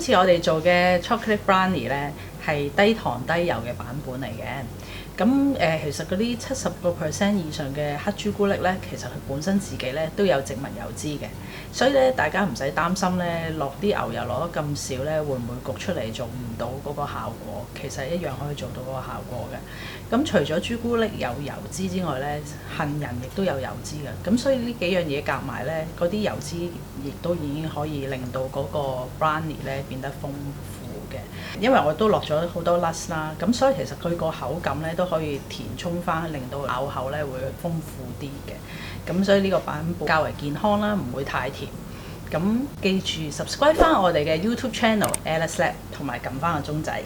今次我哋做嘅 chocolate brownie 咧係低糖低油嘅版本嚟嘅。咁其實嗰啲70% 以上嘅黑朱古力咧，其實佢本身自己咧都有植物油脂嘅，所以咧大家唔使擔心咧落啲牛油落得咁少咧，會唔會焗出嚟做唔到嗰個效果？其實一樣可以做到嗰個效果嘅。咁除咗朱古力有油脂之外咧，杏仁亦都有油脂嘅。咁所以呢幾樣嘢夾埋咧，嗰啲油脂亦都已經可以令到嗰個 brownie 咧變得豐富嘅。因為我都落咗好多 nuts 啦，咁所以其實佢個口感咧都可以填充翻，令到咬口咧會豐富啲嘅。咁所以呢個版本較為健康啦，唔會太甜。咁記住 subscribe 翻我哋嘅 YouTube channel Alice Lab， 同埋撳翻個鐘仔。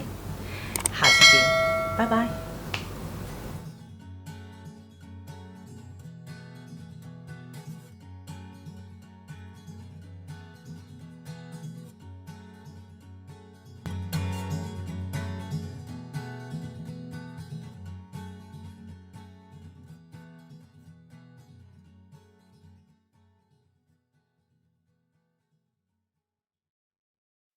下次見，拜拜。